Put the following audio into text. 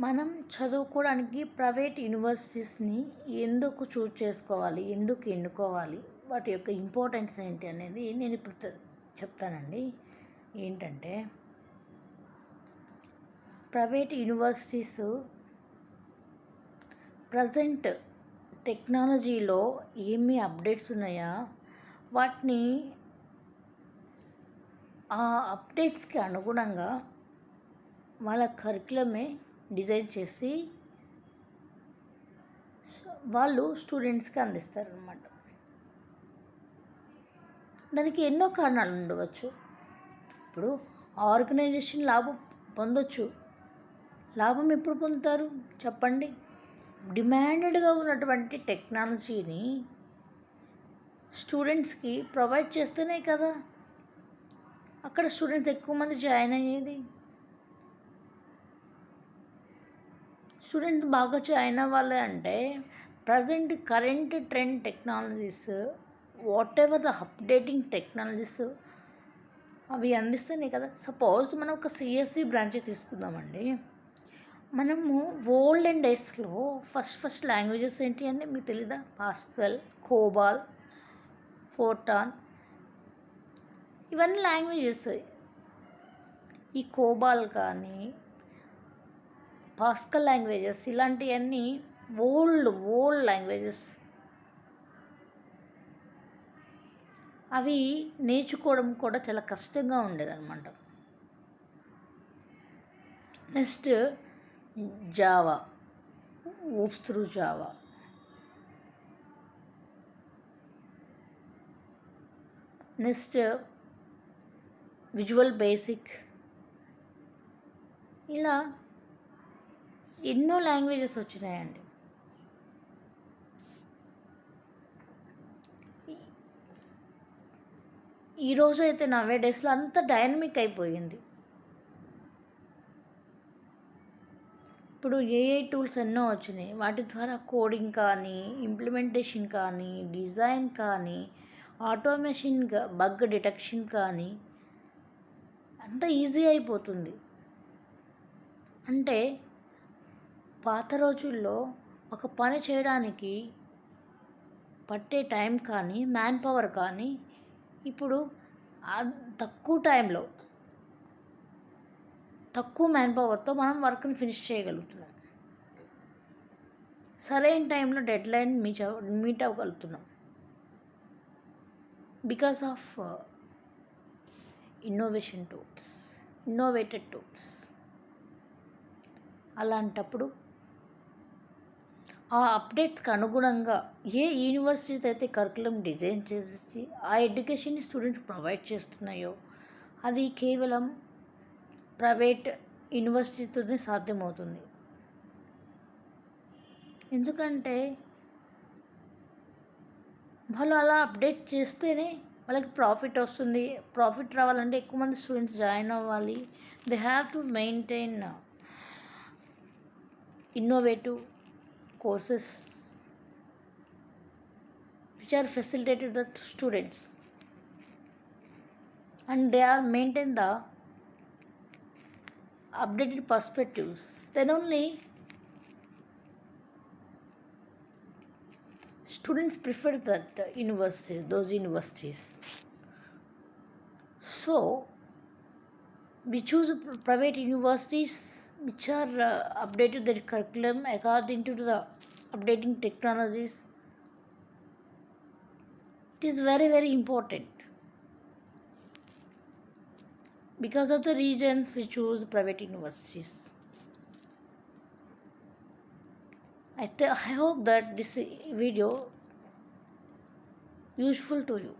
మనం చదువుకోవడానికి ప్రైవేట్ యూనివర్సిటీస్ని ఎందుకు చూజ్ చేసుకోవాలి, ఎందుకు ఎన్నుకోవాలి, వాటి యొక్క ఇంపార్టెన్స్ ఏంటి అనేది నేను ఇప్పుడు చెప్తానండి. ఏంటంటే ప్రైవేట్ యూనివర్సిటీస్ ప్రజెంట్ టెక్నాలజీలో ఏమి అప్డేట్స్ ఉన్నాయా వాటిని ఆ అప్డేట్స్కి అనుగుణంగా వాళ్ళ కరికులమే డిజైన్ చేసి వాళ్ళు స్టూడెంట్స్కి అందిస్తారనమాట. దానికి ఎన్నో కారణాలు ఉండవచ్చు. ఇప్పుడు ఆర్గనైజేషన్ లాభం పొందొచ్చు. లాభం ఎప్పుడు పొందుతారు చెప్పండి? డిమాండెడ్గా ఉన్నటువంటి టెక్నాలజీని స్టూడెంట్స్కి ప్రొవైడ్ చేస్తేనే కదా అక్కడ స్టూడెంట్స్ ఎక్కువ మంది జాయిన్ అయ్యేది. స్టూడెంట్స్ బాగా జాయిన్ అవ్వాలి అంటే current trend technologies, what ever the updating technologies అవి అందిస్తేనే కదా. సపోజ్ మనం ఒక సిఎస్సి బ్రాంచ్ తీసుకుందామండి. మనము ఓల్డెన్ డేస్లో ఫస్ట్ లాంగ్వేజెస్ ఏంటి అంటే మీకు తెలీదా? పాస్కల్, కోబాల్, ఫోర్టాన్, ఇవన్నీ లాంగ్వేజెస్. ఈ కోబాల్ కానీ పాస్కల్ లాంగ్వేజెస్ ఇలాంటివన్నీ ఓల్డ్ లాంగ్వేజెస్. అవి నేర్చుకోవడం కూడా చాలా కష్టంగా ఉండేదన్నమాట. Next Java, moves through Java, next visual basic, ఇలా ఎన్నో లాంగ్వేజెస్ వచ్చినాయండి. ఈరోజు అయితే నవే డేస్లో అంత డైనమిక్ అయిపోయింది. ఇప్పుడు ఏఐ టూల్స్ ఎన్నో వచ్చినాయి. వాటి ద్వారా కోడింగ్ కానీ, ఇంప్లిమెంటేషన్ కానీ, డిజైన్ కానీ, ఆటోమేషన్, బగ్ డిటెక్షన్ కానీ అంత ఈజీ అయిపోతుంది. అంటే పాత రోజుల్లో ఒక పని చేయడానికి పట్టే టైం కానీ, మ్యాన్ పవర్ కానీ ఇప్పుడు తక్కువ టైంలో తక్కువ మ్యాన్ పవర్తో మనం వర్క్ని ఫినిష్ చేయగలుగుతున్నాం. సరైన టైంలో డెడ్ లైన్ మీట్ అవ్వగలుగుతున్నాం బికాస్ ఆఫ్ ఇన్నోవేటెడ్ టూల్స్. అలాంటప్పుడు ఆ అప్డేట్స్కి అనుగుణంగా ఏ యూనివర్సిటీస్ అయితే కరికులం డిజైన్ చేసి ఆ ఎడ్యుకేషన్ని స్టూడెంట్స్కి ప్రొవైడ్ చేస్తున్నాయో అది కేవలం ప్రైవేట్ యూనివర్సిటీతోనే సాధ్యమవుతుంది. ఎందుకంటే వాళ్ళు అలా అప్డేట్ చేస్తేనే వాళ్ళకి ప్రాఫిట్ వస్తుంది. ప్రాఫిట్ రావాలంటే ఎక్కువ మంది స్టూడెంట్స్ జాయిన్ అవ్వాలి. They have to maintain innovative courses which are facilitated to the students, and they are maintain the updated perspectives. Then only students prefer those universities. So we choose private universities which are updated their curriculum according to the updating technologies. It is very, very important. Because of the reasons we choose private universities. I hope that this video useful to you.